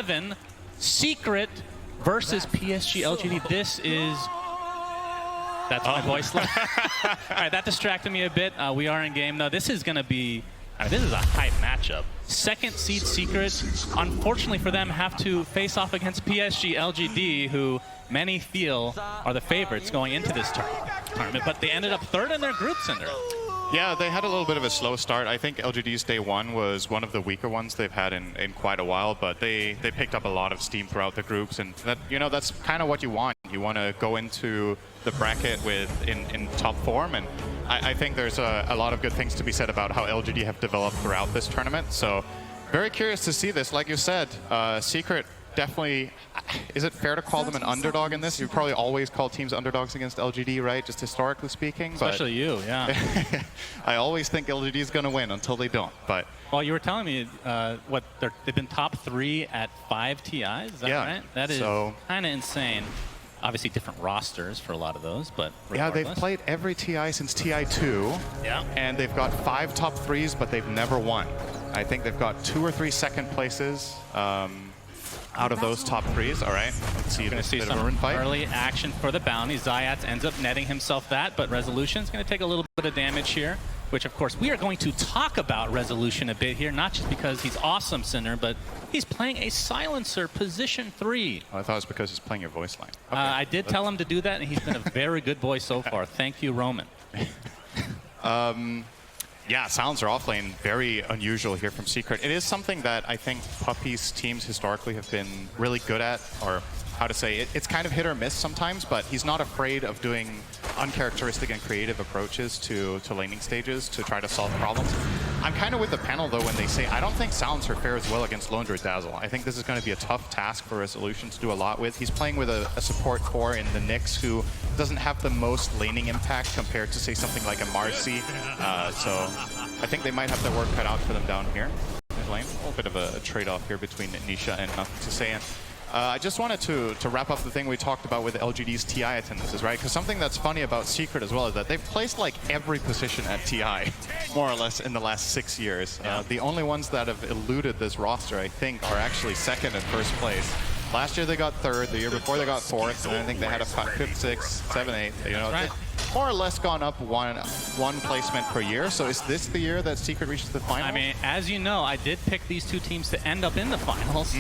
11, Secret versus PSG.LGD. This is... That's my voice. All right, that distracted me a bit. We are in game. No, this is going to be... I mean, this is a hype matchup. Second seed Secret, unfortunately for them, have to face off against PSG.LGD, who many feel are the favorites going into this tournament, but they ended up third in their group, Cinder. Yeah, they had a little bit of a slow start. I think LGD's day one was one of the weaker ones they've had in quite a while, but they picked up a lot of steam throughout the groups, and that, you know, that's kind of what you want. You want to go into the bracket with in top form, and I think there's a lot of good things to be said about how LGD have developed throughout this tournament. So very curious to see this. Like you said, Secret definitely, is it fair to call them an underdog in this? You probably always call teams underdogs against LGD, right? Just historically speaking. Especially you, yeah. I always think LGD is going to win until they don't. But well, you were telling me what they've been top 3 at 5 TIs. Is that right? That is kind of insane. Obviously, different rosters for a lot of those, but regardless. Yeah, they've played every TI since TI2. Yeah. And they've got 5 top 3s, but they've never won. I think they've got 2 or 3 second places out of those top 3s. All right, let's see. We're going to see some early action for the bounty. Zayat ends up netting himself that, but Resolution's going to take a little bit of damage here, which, of course, we are going to talk about Resolution a bit here, not just because he's awesome, Cinder, but he's playing a silencer, position 3. Oh, I thought it was because he's playing your voice line. Okay. I did tell him to do that, and he's been a very good boy so far. Thank you, Roman. Yeah, silencer offlane, very unusual here from Secret. It is something that I think Puppy's teams historically have been really good at, or how to say it. It's kind of hit or miss sometimes, but he's not afraid of doing uncharacteristic and creative approaches to laning stages to try to solve problems. I'm kind of with the panel, though, when they say, I don't think Silencer fares well against Lone Druid Dazzle. I think this is going to be a tough task for Resolution to do a lot with. He's playing with a support core in the Nyx who doesn't have the most laning impact compared to, say, something like a Marcy. So I think they might have their work cut out for them down here. Mid lane. A little bit of a trade-off here between Nisha and Nothing to Say. I just wanted to wrap up the thing we talked about with LGD's TI attendances, right? Because something that's funny about Secret as well is that they've placed like every position at TI, more or less, in the last 6 years. Yeah. The only ones that have eluded this roster, I think, are actually second and first place. Last year they got third, the year before they got fourth, and I think they had a fifth, sixth, seventh, eighth. You know, right. More or less gone up one placement per year. So is this the year that Secret reaches the finals? I mean, as you know, I did pick these two teams to end up in the finals,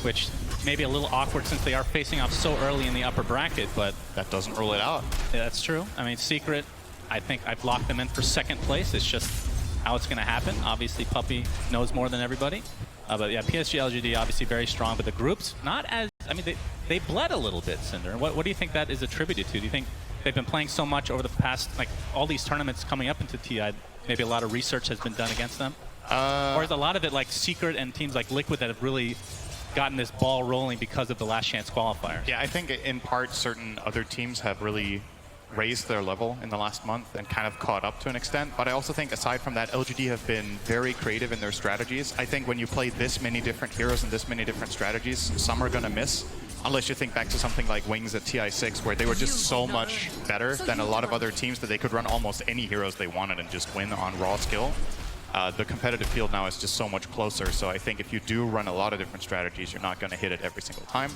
which may be a little awkward since they are facing off so early in the upper bracket, but that doesn't rule it out. Yeah, that's true. I mean, Secret, I think I've locked them in for second place. It's just how it's going to happen. Obviously, Puppy knows more than everybody. But yeah, PSG.LGD obviously very strong, but the groups not as, I mean, they bled a little bit, Cinder. What do you think that is attributed to? Do you think they've been playing so much over the past, like all these tournaments coming up into TI, maybe a lot of research has been done against them? Or is a lot of it like Secret and teams like Liquid that have really gotten this ball rolling because of the last chance qualifiers? Yeah, I think in part certain other teams have really raised their level in the last month and kind of caught up to an extent. But I also think aside from that, LGD have been very creative in their strategies. I think when you play this many different heroes and this many different strategies, some are going to miss. Unless you think back to something like Wings at TI6, where they were just so much better than a lot of other teams that they could run almost any heroes they wanted and just win on raw skill. The competitive field now is just so much closer, so I think if you do run a lot of different strategies, you're not going to hit it every single time.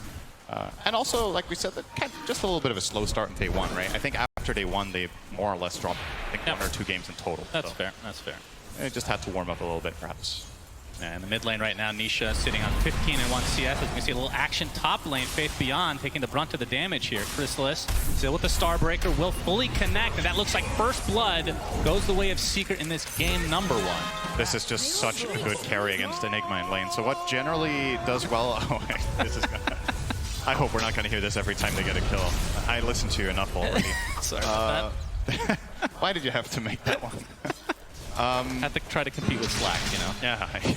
And also, like we said, just a little bit of a slow start in day one, right? I think after day one, they more or less dropped, I think, 1 or 2 games in total. That's fair, that's fair. They just had to warm up a little bit, perhaps. Yeah, in the mid lane right now, Nisha sitting on 15 and 1 CS. As you can see, a little action top lane. Faith Beyond taking the brunt of the damage here. Chrysalis still with the Starbreaker, will fully connect, and that looks like first blood goes the way of Secret in this game number 1. This is just such a good carry against Enigma in lane. So what generally does well... Oh, this is gonna... I hope we're not going to hear this every time they get a kill. I listened to you enough already. Sorry about that. Why did you have to make that one? Had to try to compete with Slack, you know? Yeah.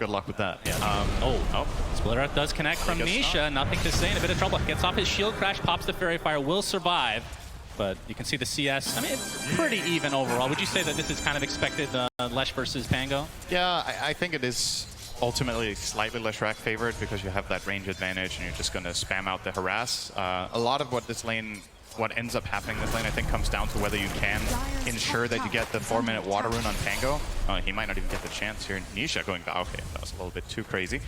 Good luck with that. Yeah. Splitter Earth does connect from Nisha. Nothing to say, in a bit of trouble. Gets off his shield crash, pops the Fairy Fire, will survive. But you can see the CS. I mean, it's pretty even overall. Would you say that this is kind of expected, Lesh versus Pango? Yeah, I think it is ultimately slightly Leshrac favored because you have that range advantage and you're just going to spam out the harass. A lot of what ends up happening in this lane, I think, comes down to whether you can ensure that you get the 4-minute water rune on Pango. He might not even get the chance here. Nisha going, okay, that was a little bit too crazy.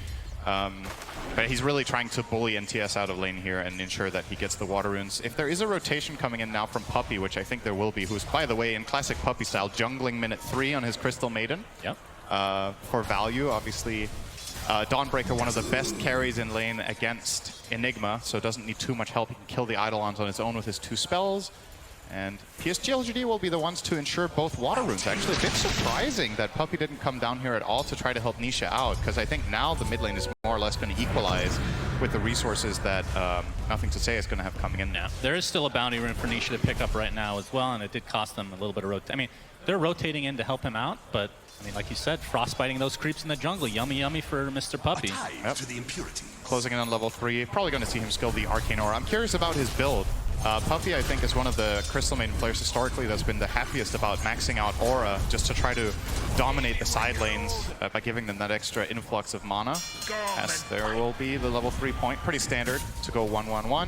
But he's really trying to bully NTS out of lane here and ensure that he gets the water runes. If there is a rotation coming in now from Puppey, which I think there will be, who's, by the way, in classic Puppey style, jungling minute 3 on his Crystal Maiden. Yep. For value, obviously. Dawnbreaker, one of the best carries in lane against Enigma, so doesn't need too much help. He can kill the Eidolons on his own with his 2 spells. And PSG.LGD will be the ones to ensure both water runes. Actually, a bit surprising that Puppey didn't come down here at all to try to help Nisha out, because I think now the mid lane is more or less going to equalize with the resources that Nothing to Say is going to have coming in now. There is still a bounty rune for Nisha to pick up right now as well, and it did cost them a little bit of rotation. I mean, they're rotating in to help him out, but I mean, like you said, frostbiting those creeps in the jungle. Yummy, yummy for Mr. Puppey. Yep. Closing in on level 3. Probably going to see him skill the Arcane Aura. I'm curious about his build. Puppey, I think, is one of the Crystal Maiden players historically that's been the happiest about maxing out Aura just to try to dominate the side lanes by giving them that extra influx of mana. As there will be the level 3 point. Pretty standard to go 1-1-1.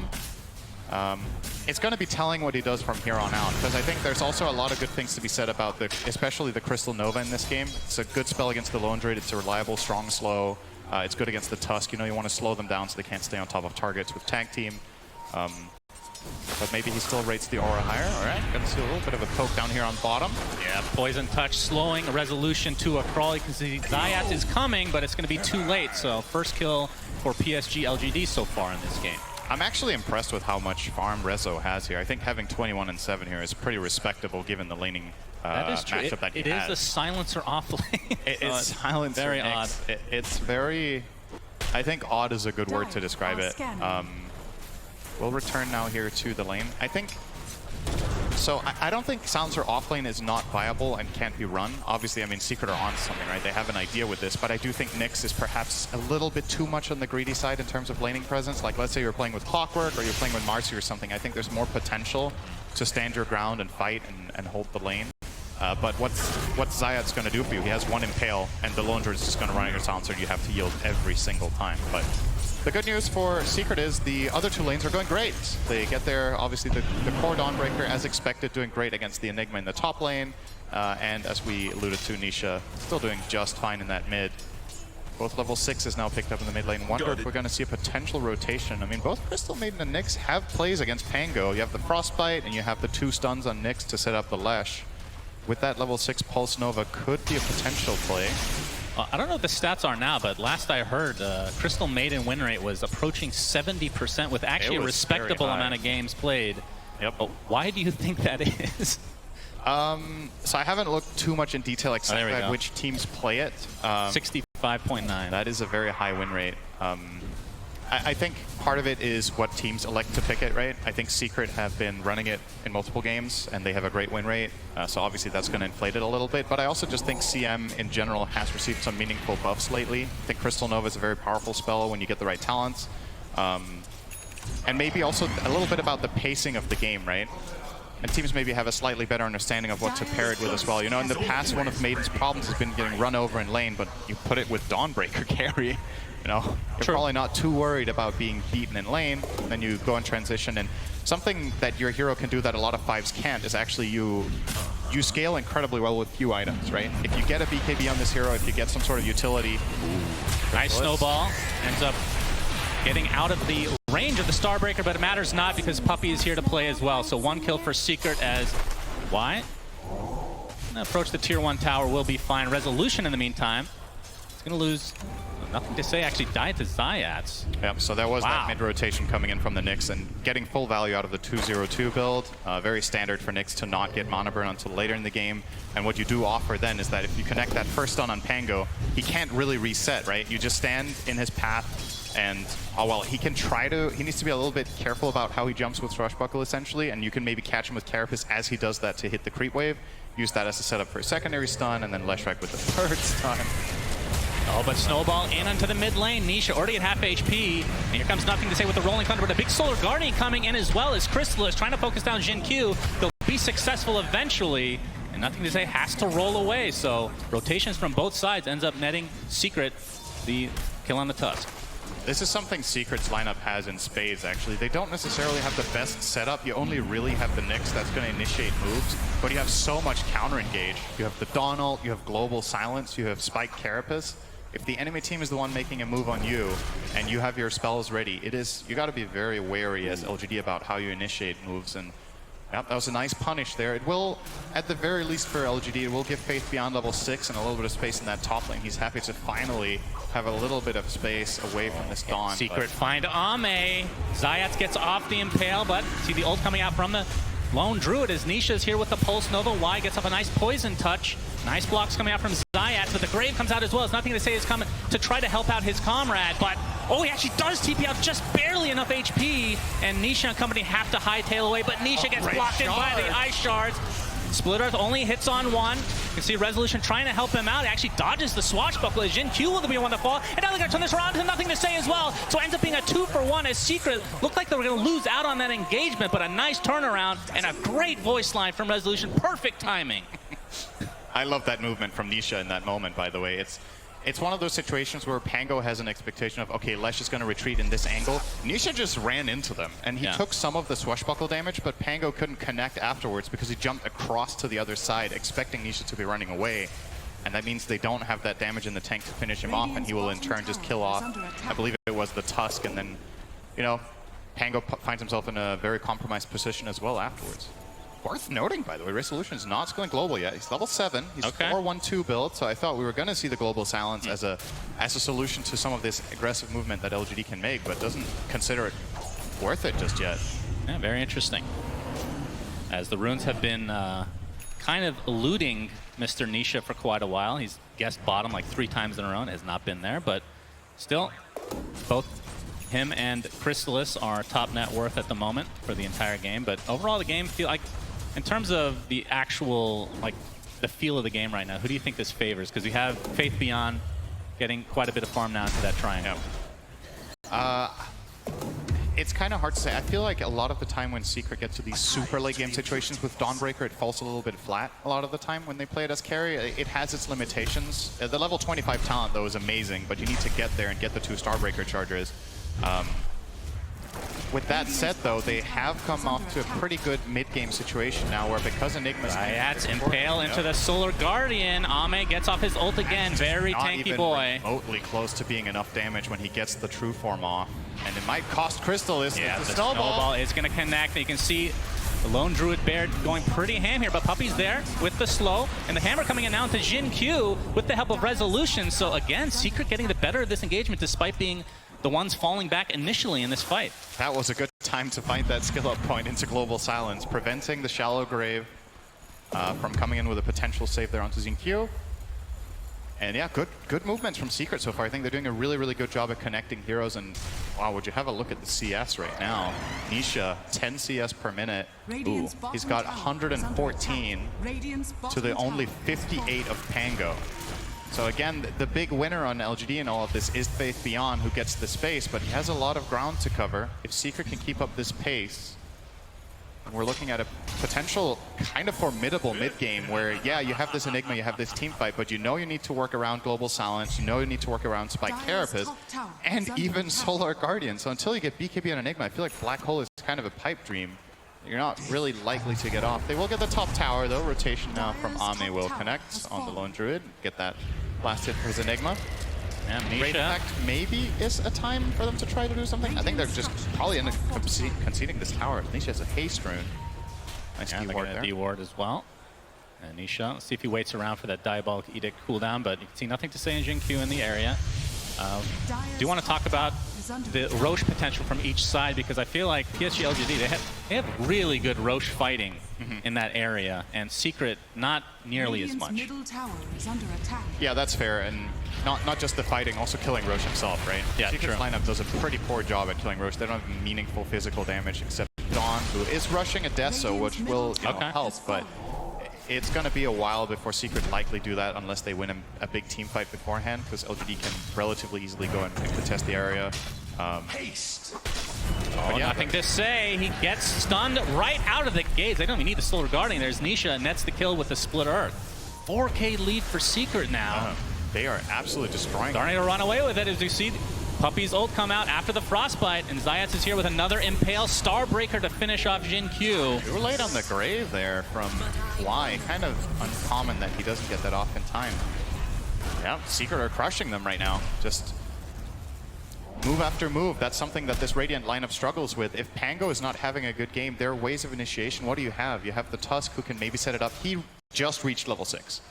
It's going to be telling what he does from here on out, because I think there's also a lot of good things to be said about especially the Crystal Nova in this game. It's a good spell against the Lone Druid. It's a reliable, strong slow. It's good against the Tusk. You know, you want to slow them down so they can't stay on top of targets with Tag Team. But maybe he still rates the Aura higher. All right, gonna see a little bit of a poke down here on bottom. Yeah, Poison Touch slowing Resolution to a crawl. You can see Zayat is coming, but it's gonna be too late. So first kill for PSG.LGD so far in this game. I'm actually impressed with how much farm Rezo has here. I think having 21 and 7 here is pretty respectable given the laning matchup that he has. It is a silencer off lane. It's silencer. Very odd. It's very, I think odd is a good word to describe it. We'll return now here to the lane. I think, so I don't think silencer off lane is not viable and can't be run. Obviously, I mean, Secret are on something, right? They have an idea with this, but I do think Nyx is perhaps a little bit too much on the greedy side in terms of laning presence. Like, let's say you're playing with Clockwork or you're playing with Marcy or something. I think there's more potential to stand your ground and fight and hold the lane. But what's Zayat's going to do for you? He has 1 Impale, and the Lone Druid is just going to run at your silencer, and you have to yield every single time. But the good news for Secret is the other 2 lanes are going great. They get there, obviously the core Dawnbreaker, as expected, doing great against the Enigma in the top lane. And as we alluded to, Nisha still doing just fine in that mid. Both level 6 is now picked up in the mid lane. Wonder if we're going to see a potential rotation. I mean, both Crystal Maiden and Nyx have plays against Pango. You have the Frostbite, and you have the 2 stuns on Nyx to set up the Lesh. With that level 6 Pulse Nova could be a potential play. I don't know what the stats are now, but last I heard, Crystal Maiden win rate was approaching 70% with actually a respectable amount of games played. Yep. But why do you think that is? So I haven't looked too much in detail exactly at which teams play it. 65.9. That is a very high win rate. I think part of it is what teams elect to pick it, right? I think Secret have been running it in multiple games, and they have a great win rate. So obviously that's going to inflate it a little bit. But I also just think CM in general has received some meaningful buffs lately. I think Crystal Nova is a very powerful spell when you get the right talents. And maybe also a little bit about the pacing of the game, right? And teams maybe have a slightly better understanding of what to pair it with as well. You know, in the past, one of Maiden's problems has been getting run over in lane, but you put it with Dawnbreaker carry. You know, you're probably not too worried about being beaten in lane. Then you go in transition, and something that your hero can do that a lot of 5s can't is actually you scale incredibly well with few items, right? If you get a BKB on this hero, if you get some sort of utility. Nice snowball. Ends up getting out of the range of the Starbreaker, but it matters not because Puppey is here to play as well. So 1 kill for Secret as Wyatt. Approach the tier 1 tower will be fine. Resolution in the meantime. It's going to lose. Nothing to Say actually died to Zayats. Yep, so there was that mid-rotation coming in from the Nyx and getting full value out of the 202 build. Very standard for Nyx to not get mana burn until later in the game. And what you do offer then is that if you connect that first stun on Pango, he can't really reset, right? You just stand in his path and, oh well, he can try to, he needs to be a little bit careful about how he jumps with Swashbuckle essentially, and you can maybe catch him with Carapace as he does that to hit the creep wave. Use that as a setup for a secondary stun, and then Leshrac with the 3rd stun. Oh, but Snowball in onto the mid lane. Nisha already at half HP. And here comes Nothing to Say with the Rolling Thunder, but a big Solar Guardian coming in as well as Crystal is trying to focus down Jin Q. They'll be successful eventually, and Nothing to Say has to roll away. So rotations from both sides ends up netting Secret the kill on the Tusk. This is something Secret's lineup has in spades, actually. They don't necessarily have the best setup. You only really have the Nyx that's going to initiate moves, but you have so much counter engage. You have the Dawn ult, you have Global Silence, you have Spike Carapace. if the enemy team is the one making a move on you and you have your spells ready, you got to be very wary as LGD about how you initiate moves. And yep, that was a nice punish there. It will, at the very least for LGD, it will give Faith beyond level 6 and a little bit of space in that top lane. He's happy to finally have a little bit of space away from this Dawn. Secret find Ame. Zayats gets off the Impale, but see the ult coming out from the Lone Druid as Nisha's here with the Pulse Nova. Y gets up a nice poison touch. Nice blocks coming out from Zayats, but the Grave comes out as well. It's nothing to say is coming to try to help out his comrade, but oh, he actually does TP out just barely enough HP, and Nisha and company have to hightail away, but Nisha gets blocked in by the Ice Shards. Split Earth only hits on one. You can see Resolution trying to help him out. It actually dodges the swashbuckle as Jin Q will be the one to fall. And now they're going to turn this around to nothing to say as well. So it ends up being a 2-for-1 as Secret looked like they were going to lose out on that engagement, but a nice turnaround and a great voice line from Resolution. Perfect timing. I love that movement from Nisha in that moment, by the way. It's one of those situations where Pango has an expectation of, okay, Lesh is going to retreat in this angle. Nisha just ran into them, and he took some of the swashbuckle damage, but Pango couldn't connect afterwards because he jumped across to the other side, expecting Nisha to be running away. And that means they don't have that damage in the tank to finish him off, and he will in turn just kill off, I believe it was the Tusk, and then, you know, Pango finds himself in a very compromised position as well afterwards. Worth noting, by the way, Resolution is not going global yet. He's level 7. He's 4-1-2 build, so I thought we were going to see the global silence as a solution to some of this aggressive movement that LGD can make, but doesn't consider it worth it just yet. Yeah, very interesting. As the runes have been kind of eluding Mr. Nisha for quite a while. He's guessed bottom like 3 times in a row, has not been there, but still, both him and Crystallis are top net worth at the moment for the entire game. But overall, the game feel like, in terms of the actual, like, the feel of the game right now, who do you think this favors? Because we have Faith Beyond getting quite a bit of farm now into that triangle. It's kind of hard to say. I feel like a lot of the time when Secret gets to these super late game situations with Dawnbreaker, it falls a little bit flat a lot of the time when they play it as carry. It has its limitations. The level 25 talent, though, is amazing, but you need to get there and get the 2 Starbreaker chargers. With that said, though, they have come off to a pretty good mid-game situation now where because Enigma's... Zayats Impale into the Solar Guardian. Ame gets off his ult again. Very tanky boy. Remotely close to being enough damage when he gets the true form off. And it might cost Crystallis. Yeah, the snowball is going to connect. You can see the Lone Druid Bear going pretty ham here, but Puppey's there with the slow. And the hammer coming in now to Jin Q with the help of Resolution. So again, Secret getting the better of this engagement despite being the ones falling back initially in this fight. That was a good time to find that skill up point into Global Silence, preventing the Shallow Grave from coming in with a potential save there onto Xinkyu. And yeah, good movements from Secret so far. I think they're doing a really, really good job at connecting heroes. And wow, would you have a look at the CS right now? Nisha, 10 CS per minute. Ooh, he's got 114 to the only 58 of Pango. So again, the big winner on LGD in all of this is Faith Beyond, who gets the space, but he has a lot of ground to cover. If Secret can keep up this pace, we're looking at a potential kind of formidable mid-game where, yeah, you have this Enigma, you have this team fight, but you know you need to work around Global Silence, you know you need to work around Spike Carapace, and even Solar Guardian. So until you get BKB on Enigma, I feel like Black Hole is kind of a pipe dream. You're not really likely to get off. They will get the top tower, though. Rotation now from Ame will connect on the Lone Druid. Get that last hit for his Enigma. And Great Impact maybe is a time for them to try to do something. I think they're just probably end up conceding this tower. Nisha has a haste rune. Nice D-ward there. D-ward as well. And Nisha, let's see if he waits around for that Diabolic Edict cooldown, but you can see nothing to say in Jin Q in the area. Do you want to talk about the Roche potential from each side? Because I feel like PSG.LGD, they have really good Roche fighting in that area, and Secret not nearly as much. Yeah, that's fair, and not just the fighting, also killing Roche himself, right? Yeah, Secret's lineup does a pretty poor job at killing Roche. They don't have meaningful physical damage except Dawn, who is rushing a Deso, which will help, but it's going to be a while before Secret likely do that unless they win a big team fight beforehand, because LGD can relatively easily go and contest the area. Haste. Oh, yeah, nothing to say. He gets stunned right out of the gates. They don't even need the Solar Guardian. There's Nisha, nets the kill with the Split Earth. 4K lead for Secret now. They are absolutely destroying. Starting to run away with it as you see Puppey's ult come out after the Frostbite, and Zayats is here with another Impale Starbreaker to finish off Jin Q. You were late on the Grave there from Y. Kind of uncommon that he doesn't get that off in time. Yeah, Secret are crushing them right now. Just move after move. That's something that this Radiant lineup struggles with. If Pango is not having a good game, there are ways of initiation. What do you have? You have the Tusk who can maybe set it up. He just reached level 6.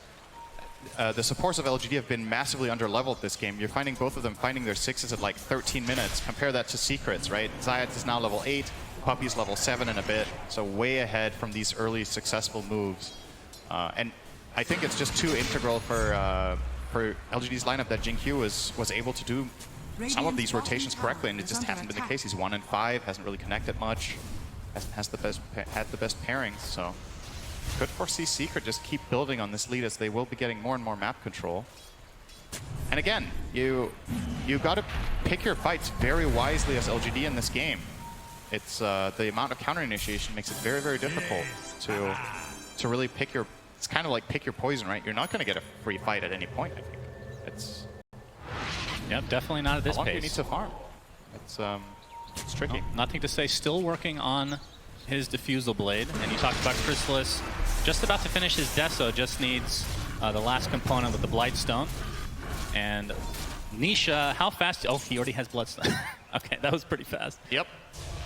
The supports of LGD have been massively under-leveled this game. You're finding both of them finding their 6s at like 13 minutes. Compare that to Secrets, right? Zayat is now level 8, Puppy's level 7 and a bit, so way ahead from these early successful moves. And I think it's just too integral for LGD's lineup that Jin-Q was able to do some of these rotations correctly, and it just hasn't been the case. He's 1 and 5, hasn't really connected much, hasn't had the best pairings, so could foresee Secret just keep building on this lead as they will be getting more and more map control. And again, you got to pick your fights very wisely as LGD in this game. It's the amount of counter initiation makes it very, very difficult to really pick your. It's kind of like pick your poison, right? You're not going to get a free fight at any point. I think it's. Yep, definitely not at this pace. How long do you need to farm? It's tricky. Well, nothing to say. Still working on his Diffusal Blade, and you talked about Chrysalis. Just about to finish his Deso. Just needs the last component with the Blightstone. And Nisha, how fast? Oh, he already has Bloodstone. Okay, that was pretty fast. Yep.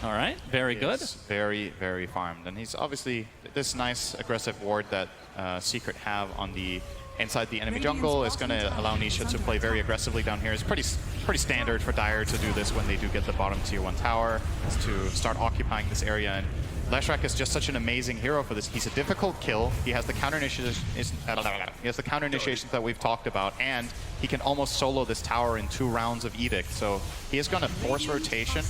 All right, very good. Very, very farmed. And he's obviously, this nice aggressive ward that Secret have on the inside the enemy jungle is going to allow Nisha to play very aggressively down here. It's pretty standard for Dire to do this when they do get the bottom tier 1 tower, is to start occupying this area. And Leshrac is just such an amazing hero for this. He's a difficult kill. He has the counter initiations that we've talked about, and he can almost solo this tower in 2 rounds of Edict. So he is going to force rotation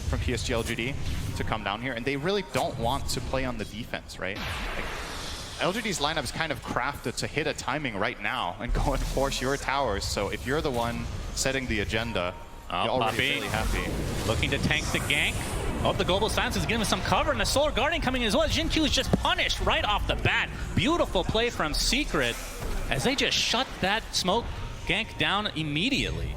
from PSG.LGD to come down here, and they really don't want to play on the defense, right? Like, LGD's lineup is kind of crafted to hit a timing right now and go and force your towers. So if you're the one setting the agenda, you're already really happy. Looking to tank the gank. Oh, the Global Silence is giving him some cover, and the Solar Guardian coming in as well. Jin-Q is just punished right off the bat. Beautiful play from Secret as they just shut that smoke gank down immediately.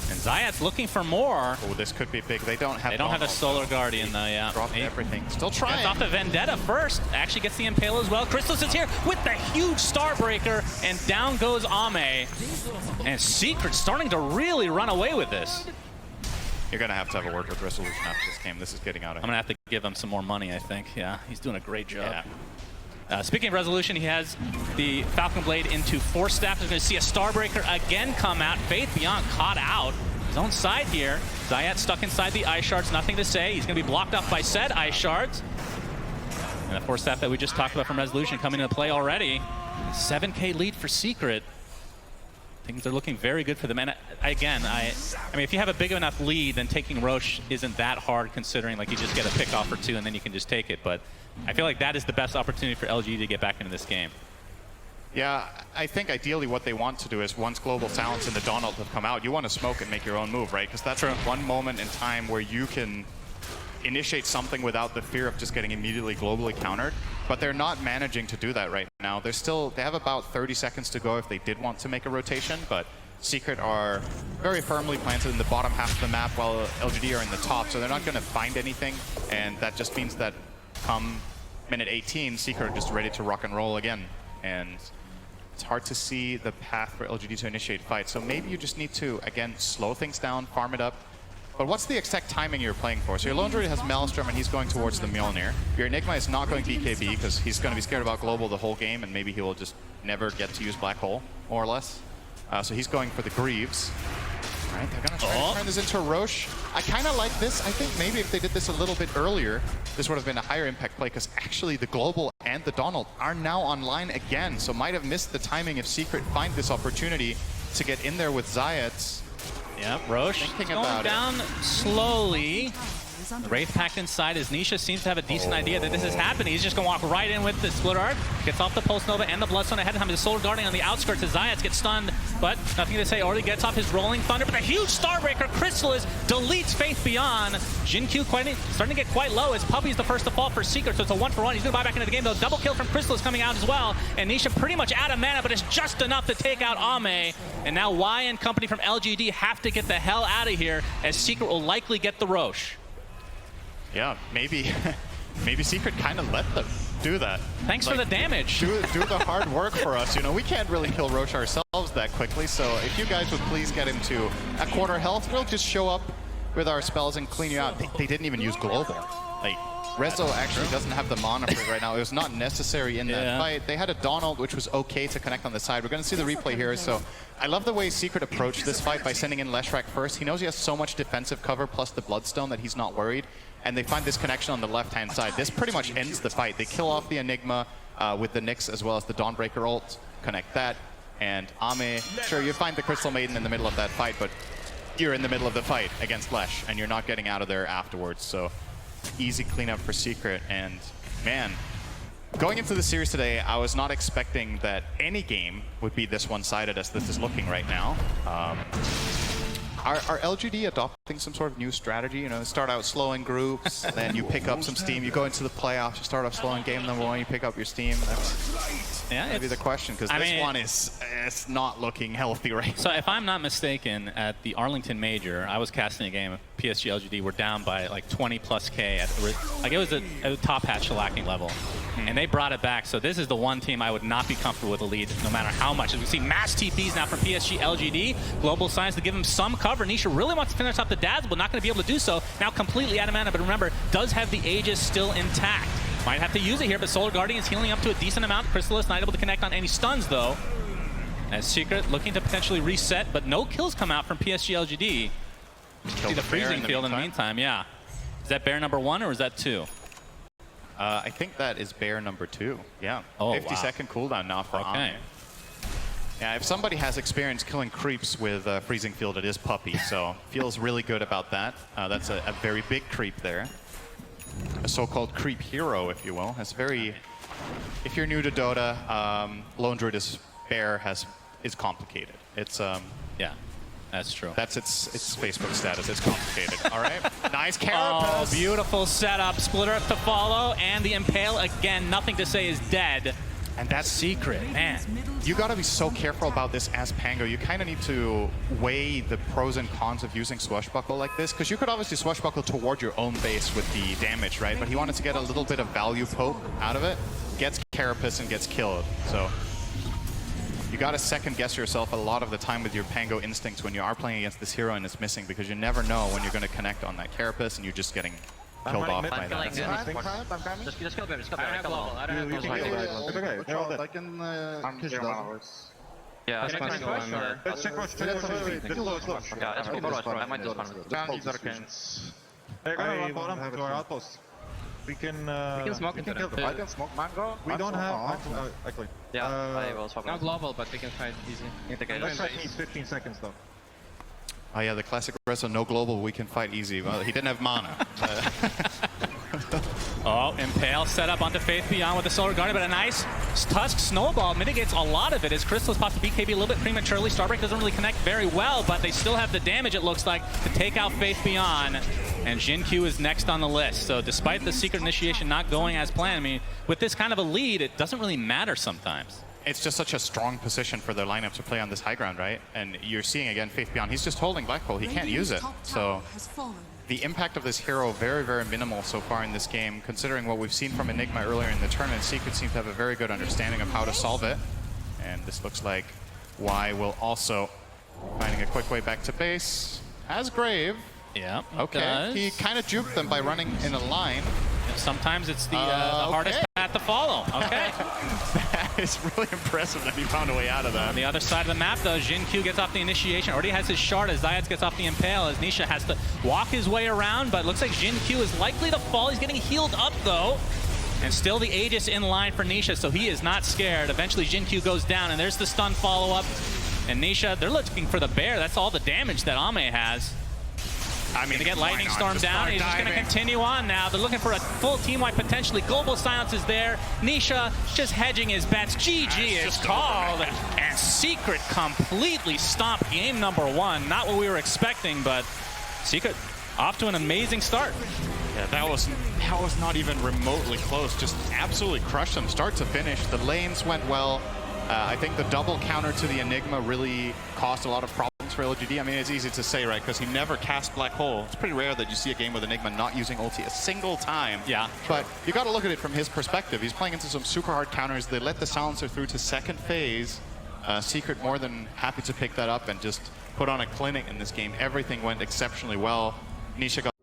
And Zayat's looking for more. Oh, this could be big. They don't have a Solar Guardian though, yeah. Dropped everything. Still trying. Gets off the Vendetta first. Actually gets the Impale as well. Chrysalis is here with the huge Starbreaker, and down goes Ame. And Secret starting to really run away with this. You're going to have a word with Resolution after this game. This is getting out of hand. I'm going to have to give him some more money, I think. Yeah, he's doing a great job. Yeah. Speaking of Resolution, he has the Falcon Blade into Force Staff. He's going to see a Starbreaker again come out. Faith Beyond caught out. His own side here. Zayat stuck inside the Ice Shards. Nothing to say. He's going to be blocked off by said Ice Shards. And the Force Staff that we just talked about from Resolution coming into play already. 7K lead for Secret. Things are looking very good for them. And again, I mean, if you have a big enough lead, then taking Roche isn't that hard, considering like you just get a pick off or 2 and then you can just take it. But I feel like that is the best opportunity for LG to get back into this game. Yeah, I think ideally what they want to do is once Global Silence and the Donald have come out, you want to smoke and make your own move, right? Because that's one moment in time where you can initiate something without the fear of just getting immediately globally countered. But they're not managing to do that right now. They have about 30 seconds to go if they did want to make a rotation, but Secret are very firmly planted in the bottom half of the map while LGD are in the top, so they're not going to find anything, and that just means that come minute 18, Secret are just ready to rock and roll again. And it's hard to see the path for LGD to initiate fights, so maybe you just need to, again, slow things down, farm it up. But what's the exact timing you're playing for? So your Lone Druid has Maelstrom and he's going towards the Mjolnir. Your Enigma is not going BKB because he's going to be scared about Global the whole game, and maybe he will just never get to use Black Hole, more or less. So he's going for the Greaves. All right, they're going to try to turn this into a Roche. I kind of like this. I think maybe if they did this a little bit earlier, this would have been a higher impact play, because actually the Global and the Donald are now online again, so might have missed the timing if Secret find this opportunity to get in there with Zayat. Yep, Roche going down slowly. The Wraith packed inside as Nisha seems to have a decent idea that this is happening. He's just going to walk right in with the Split Arc. Gets off the Pulse Nova and the Bloodstone ahead of him. The Solar Guardian on the outskirts as Zayat gets stunned, but nothing to say. Already gets off his Rolling Thunder, but a huge Starbreaker. Chrysalis deletes Faith Beyond. Jin-Q starting to get quite low as Puppy's the first to fall for Secret, so it's a 1-for-1. He's going to buy back into the game, though. Double kill from Chrysalis coming out as well. And Nisha pretty much out of mana, but it's just enough to take out Ame. And now Y and company from LGD have to get the hell out of here, as Secret will likely get the Roche. Yeah, maybe maybe Secret kind of let them do that. Thanks for the damage. Do the hard work for us. You know, we can't really kill Roche ourselves that quickly, so if you guys would please get him to a quarter health, we'll just show up with our spells and clean you out. They didn't even use Global. Like, Rezo actually doesn't have the mana for it right now. It was not necessary in that fight. They had a Donald, which was okay to connect on the side. We're going to see the replay here. So I love the way Secret approached this fight by sending in Leshrac first. He knows he has so much defensive cover plus the Bloodstone that he's not worried. And they find this connection on the left-hand side. This pretty much ends the fight. They kill off the Enigma with the Nyx as well as the Dawnbreaker ult. Connect that. And Ame, sure, you find the Crystal Maiden in the middle of that fight, but you're in the middle of the fight against Lesh, and you're not getting out of there afterwards. So easy cleanup for Secret, and man, going into the series today, I was not expecting that any game would be this one-sided as this is looking right now. Are LGD adopting some sort of new strategy? You know, start out slow in groups, then you pick up some steam, you go into the playoffs, you start off slow in game number one, you pick up your steam. That's maybe the question, because this one is it's not looking healthy right now. So if I'm not mistaken, at the Arlington Major, I was casting a game of PSG.LGD. We're down by like 20+ K. Like it was a top hat shellacking level. And they brought it back. So this is the one team I would not be comfortable with a lead, no matter how much. As we see mass TPs now from PSG.LGD. Global Science to give him some cover. Nisha really wants to finish off the Dazzle, but not going to be able to do so. Now completely out of mana, but remember, does have the Aegis still intact. Might have to use it here, but Solar Guardian is healing up to a decent amount. Crystallis not able to connect on any stuns, though. As Secret looking to potentially reset, but no kills come out from PSG.LGD. See the freezing field in the meantime, yeah. Is that bear number 1 or is that 2? I think that is bear number 2. Yeah. Oh, 50-second cooldown now for Ame. Yeah, if somebody has experience killing creeps with freezing field, it is Puppy. So feels really good about that. That's a very big creep there. A so-called creep hero, if you will. It's very. If you're new to Dota, Lone Druid's bear is complicated. It's yeah. That's true. That's its Facebook status. It's complicated. All right. Nice carapace. Oh, beautiful setup. Splitter to follow, and the Impale again. Nothing to say is dead. And that's Secret, man. You got to be so careful about this as Pango. You kind of need to weigh the pros and cons of using Swashbuckle like this, because you could obviously Swashbuckle toward your own base with the damage, right? But he wanted to get a little bit of value poke out of it. Gets carapace and gets killed. So you got to second guess yourself a lot of the time with your Pango instincts when you are playing against this hero and it's missing, because you never know when you're going to connect on that carapace and you're just getting killed off by that. Just kill bear, just kill bear. I don't have global. It's okay. They're all dead. I can push that. Yeah, let's go. Let's check rush. Let's low. Yeah, let's go rush. I might just farm. They're gonna run bottom to our outpost. We can smoke into them. I can smoke mango. We don't have actually. Yeah, I will swap. Not global, but we can fight easy. Let's try needs 15 seconds though. Oh yeah, the classic Rezo, no global, we can fight easy. Well, he didn't have mana. Oh, Impale set up onto Faith Beyond with the Solar Guardian, but a nice Tusk Snowball mitigates a lot of it as Crystallis pops the BKB a little bit prematurely. Starbreak doesn't really connect very well, but they still have the damage, it looks like, to take out Faith Beyond. And Jin-Q is next on the list. So despite the Secret initiation not going as planned, I mean, with this kind of a lead, it doesn't really matter sometimes. It's just such a strong position for their lineup to play on this high ground, right? And you're seeing again Faith Beyond. He's just holding Black Hole. He can't use it. So the impact of this hero very, very minimal so far in this game, considering what we've seen from Enigma earlier in the tournament. Secret seems to have a very good understanding of how to solve it. And this looks like Y will also finding a quick way back to base. As Grave. Yeah. Okay. He kind of juked them by running in a line. Sometimes it's the hardest path to follow. Okay. That is really impressive that he found a way out of that. On the other side of the map, though, Jin-Q gets off the initiation. Already has his shard as Zayats gets off the Impale, as Nisha has to walk his way around, but looks like Jin-Q is likely to fall. He's getting healed up, though. And still the Aegis in line for Nisha, so he is not scared. Eventually, Jin-Q goes down, and there's the stun follow-up. And Nisha, they're looking for the bear. That's all the damage that Ame has. I mean, to get Lightning Storm down, he's just going to continue on now. They're looking for a full team wipe potentially. Global Silence is there. Nisha just hedging his bets. GG is called. And Secret completely stomped game number 1. Not what we were expecting, but Secret off to an amazing start. Yeah, that was not even remotely close. Just absolutely crushed them start to finish. The lanes went well. I think the double counter to the Enigma really caused a lot of problems games for LGD. I mean, it's easy to say, right? Because he never cast Black Hole. It's pretty rare that you see a game with Enigma not using ulti a single time. Yeah. But you got to look at it from his perspective. He's playing into some super hard counters. They let the silencer through to second phase. Secret more than happy to pick that up and just put on a clinic in this game. Everything went exceptionally well. Nisha got